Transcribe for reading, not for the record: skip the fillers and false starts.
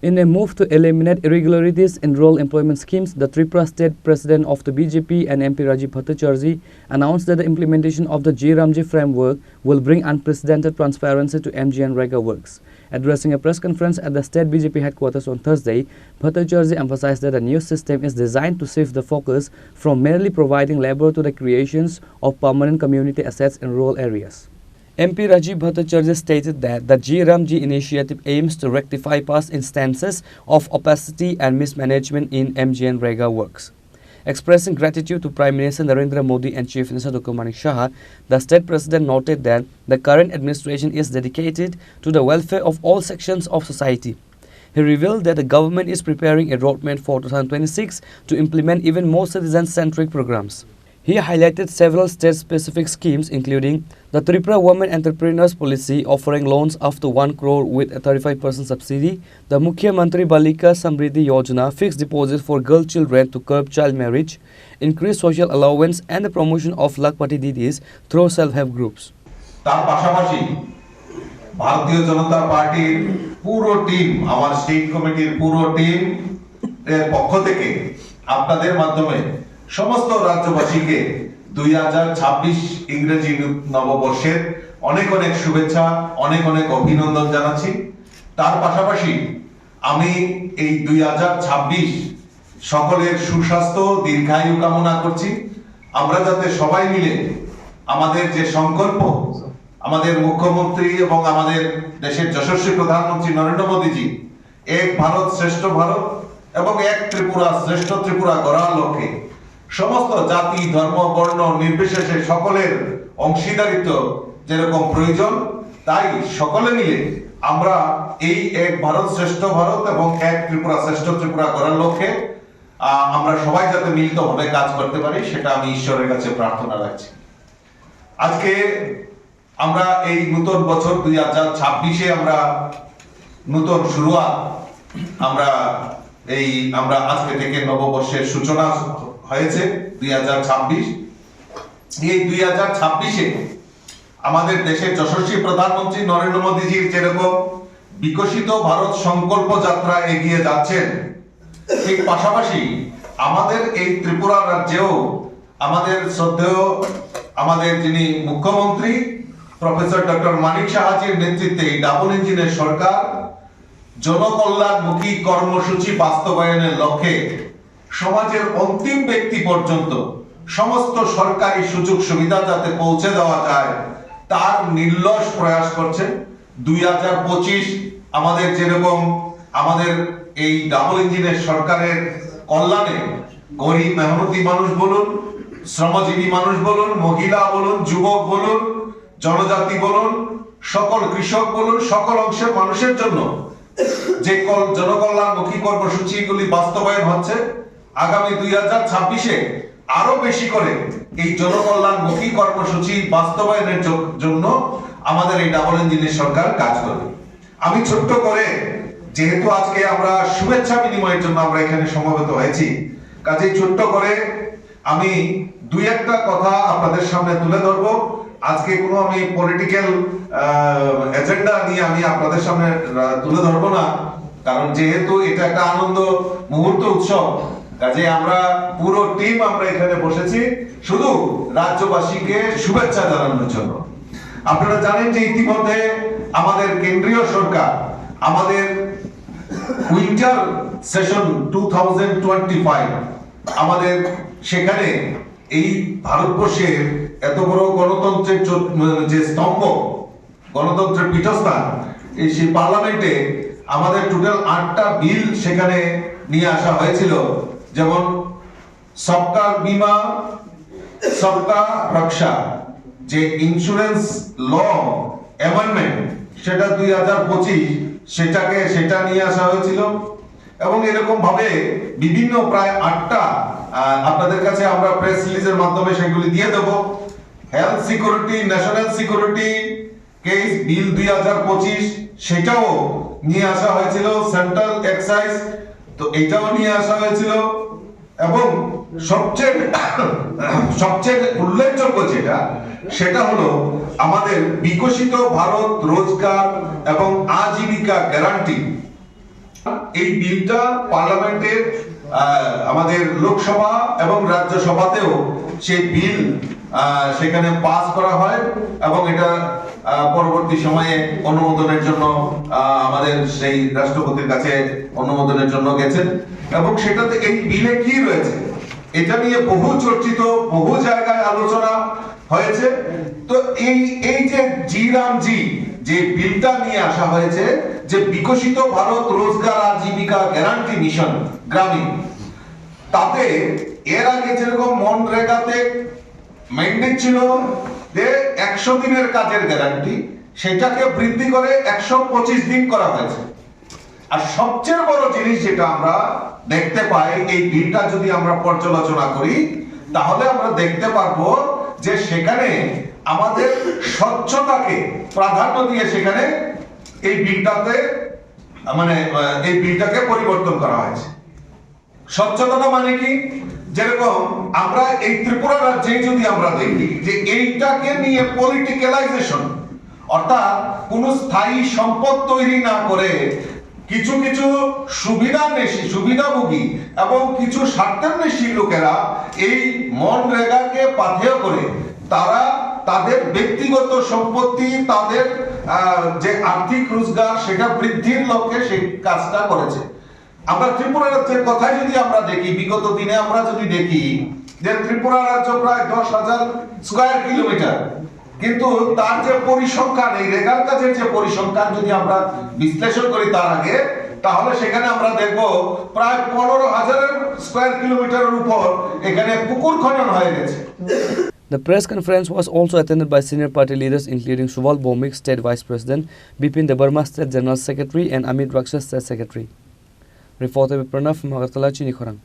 In a move to eliminate irregularities in rural employment schemes, the Tripura State President of the BJP and MP Rajiv Bhattacharjee announced that the implementation of the GRAMJI framework will bring unprecedented transparency to MGNREGA works. Addressing a press conference at the state BJP headquarters on Thursday, Bhattacharjee emphasized that the new system is designed to shift the focus from merely providing labor to the creations of permanent community assets in rural areas. MP Rajiv Bhattacharjee stated that the GRAMJI initiative aims to rectify past instances of opacity and mismanagement in MGNREGA works. Expressing gratitude to Prime Minister Narendra Modi and Chief Minister Dr. Manik Saha, the state president noted that the current administration is dedicated to the welfare of all sections of society. He revealed that the government is preparing a roadmap for 2026 to implement even more citizen-centric programs. He highlighted several state-specific schemes, including the Tripura Women Entrepreneurs Policy offering loans up to 1 crore with a 35% subsidy, the Mukhyamantri Balika Samriddhi Yojana fixed deposits for girl children to curb child marriage, increased social allowance and the promotion of Lakpati Didis through self-help groups. তার পাশাপাশি ভারতীয় জনতা পার্টির পুরো team আমার state কমিটির পুরো team এর পক্ষ থেকে আপনাদের মাধ্যমে সমস্ত রাজ্যবাসীকে 2026 ইংরেজি নববর্ষের অনেক অনেক শুভেচ্ছা অনেক অনেক অভিনন্দন জানাচ্ছি তার পাশাপাশি আমি এই 2026 সকলের সুস্বাস্থ্য দীর্ঘায়ু কামনা করছি আমরা যাতে সবাই মিলে আমাদের যে সংকল্প আমাদের মুখ্যমন্ত্রী এবং আমাদের দেশের যশস্বী প্রধানমন্ত্রী নরেন্দ্র মোদীজি এক ভারত শ্রেষ্ঠ ভারত এবং এক ত্রিপুরা শ্রেষ্ঠ ত্রিপুরা গড়ার লক্ষ্যে সমস্ত জাতি ধর্ম বর্ণ নির্বিশেষে সকলের অংশীদারিত্ব যেরকম প্রয়োজন তাই সকলে মিলে আমরা এই এক ভারত শ্রেষ্ঠ ভারত এবং এক ত্রিপুরা শ্রেষ্ঠ ত্রিপুরা গড়ার লক্ষ্যে আমরা সবাই যাতে মিলিতভাবে কাজ করতে পারি সেটা আমি ঈশ্বরের কাছে প্রার্থনা রাখছি আজকে আমরা এই নতুন বছর 2026 এ আমরা নতুন শুরুয়াত আমরা আজকে থেকে নববর্ষের সূচনা হয়েছে 2026 এই 2026 এ আমাদের দেশের যশস্বী প্রধানমন্ত্রী নরেন্দ্র মোদীজির যেরকম বিকশিত ভারত সংকল্প যাত্রা এগিয়ে যাচ্ছেন ঠিক পাশাপাশি আমাদের এই ত্রিপুরা রাজ্যেও আমাদের শ্রদ্ধেয় আমাদের যিনি মুখ্যমন্ত্রী প্রফেসর ডক্টর মানিক সাহাজির নেতৃত্বে ডাবল ইঞ্জিনের সরকার জনকল্যাণমুখী কর্মসূচি বাস্তবায়নের লক্ষ্যে সমাজের অন্তিম ব্যক্তি পর্যন্ত সমস্ত সরকারি সুযোগ সুবিধা যাতে পৌঁছে দেওয়া যায় তার নির্লস প্রয়াস করছে 2025 আমাদের যেরকম আমাদের এই ডাবল ইঞ্জিনের সরকারের কল্যাণে গরিব মেহনতি মানুষ বলুন শ্রমজীবী মানুষ বলুন মহিলা বলুন যুবক বলুন জনজাতি বলুন সকল কৃষক বলুন সকল অংশের মানুষের জন্য যে জনকল্যাণমুখী কর্মসূচিগুলি বাস্তবায়ন হচ্ছে আগামী 2026 এ আরো বেশি করে এই জনকল্যাণমুখী কর্মসূচি বাস্তবায়নের জন্য আমাদের এই ডাবল ইঞ্জিনের সরকার কাজ করবে আমি ছোট্ট করে যেহেতু আজকে আমরা শুভেচ্ছা বিনিময়ের জন্য আমরা এখানে সমবেত হয়েছি কাজেই ছোট্ট করে আমি দুই একটা কথা আপনাদের সামনে তুলে ধরবো আজকে কোনো আমি পলিটিক্যাল এজেন্ডা নিয়ে আমি আপনাদের সামনে তুলে ধরবো না কারণ যেহেতু এটা একটা আনন্দ মুহূর্ত উৎসব কাজে আমরা পুরো টিম আমরা এখানে বসেছি শুধু রাজ্যবাসীকে শুভেচ্ছা জানানোর জন্য আপনারা জানেন যে ইতিমধ্যে আমাদের কেন্দ্রীয় সরকার আমাদের উইন্টার সেশন 2025 আমাদের সেখানে এই ভারতবর্ষের এত বড় গণতন্ত্রের যে স্তম্ভ গণতন্ত্রের পীঠস্থান এই সেই পার্লামেন্টে আমাদের টোটাল 8টা বিল সেখানে নিয়ে আসা হয়েছিল যেমন সবকা বীমা সবকা রক্ষা যে ইন্স্যুরেন্স ল অ্যামেন্ডমেন্ট সেটা 2025 সেটা নিয়ে আসা হয়েছিল এবং এরকম ভাবে বিভিন্ন প্রায় 8টা আপনাদের কাছে আমরা প্রেস রিলিজের মাধ্যমে সেগুলি দিয়ে দেব health security national security case bill 2025 সেটাও নিয়ে আসা হয়েছিল সেন্ট্রাল এক্সাইজ তো এটাও নিয়ে আসা হয়েছিল এবং সবচেয়ে উল্লেখযোগ্য সেটা হলো আমাদের বিকশিত ভারত রোজগার এবং আজীবিকা গ্যারান্টি এই বিলটা পার্লামেন্টের আমাদের লোকসভা এবং রাজ্যসভাতেও সেই বিল সেখানে পাস করা হয় এবং এটা পরবর্তী সময়ে অনুমোদনের জন্য আমাদের সেই রাষ্ট্রপতির কাছে অনুমোদনের জন্য গেছেন এবং সেটাতে এই বিলে কি রয়েছে এটা নিয়ে বহু চর্চিত, বহু জায়গায় আলোচনা হয়েছে। তো এই যে জি যে বিলটা নিয়ে আসা হয়েছে, যে বিকশিত ভারত রোজগার আজীবিকা গ্যারান্টি মিশন গ্রামীণ, তাতে এর আগে যেরকম মনরেগাতে ম্যান্ডেট ছিল যে 100 দিনের কাজের গ্যারান্টি, সেটাকে বৃদ্ধি করে 125 দিন করা হয়েছে। আর সবচেয়ে বড় জিনিস যেটা আমরা দেখতে পাই, এই বিলটা যদি আমরা পর্যালোচনা করি তাহলে আমরা দেখতে পারবো যে সেখানে আমাদের স্বচ্ছতাকে প্রাধান্য দিয়ে সেখানে এই বিলটাতে এই বিলটাকে পরিবর্তন করা হয়েছে। স্বচ্ছতা মানে কি? যেরকম আমরা এই ত্রিপুরা রাজ্যে যদি আমরা দেখি যে এইটাকে নিয়ে পলিটিক্যালাইজেশন, অর্থাৎ কোন স্থায়ী সম্পদ তৈরি না করে কিছু কিছু সুবিধাভোগী এবং কিছু স্বার্থান্বেষী লোকেরা এই মনরেগাকে পাথেয় করে তারা তাদের ব্যক্তিগত সম্পত্তি, তাদের যে আর্থিক রোজগার সেটা বৃদ্ধির লক্ষ্যে সেই কাজটা করেছে। আমরা ত্রিপুরা রাজ্যের কথাই যদি আমরা দেখি, বিগত দিনে আমরা যদি দেখি যে ত্রিপুরা রাজ্য প্রায় 10,000 স্কয়ার কিলোমিটার, কিন্তু তার যে পরিসংখ্যান, এই রেগার কাজের যে পরিসংখ্যান যদি আমরা বিশ্লেষণ করি তার আগে, তাহলে সেখানে আমরা দেখব প্রায় 15,000 স্কয়ার কিলোমিটারের উপর এখানে পুকুর খনন হয়ে গেছে। The press conference was also attended by senior party leaders including Suval Bomik, State Vice President, Bipin Debarma, State General Secretary, and Amit Rakshas, State Secretary. Reporter by Pranav from Agartala, Chini Khorang.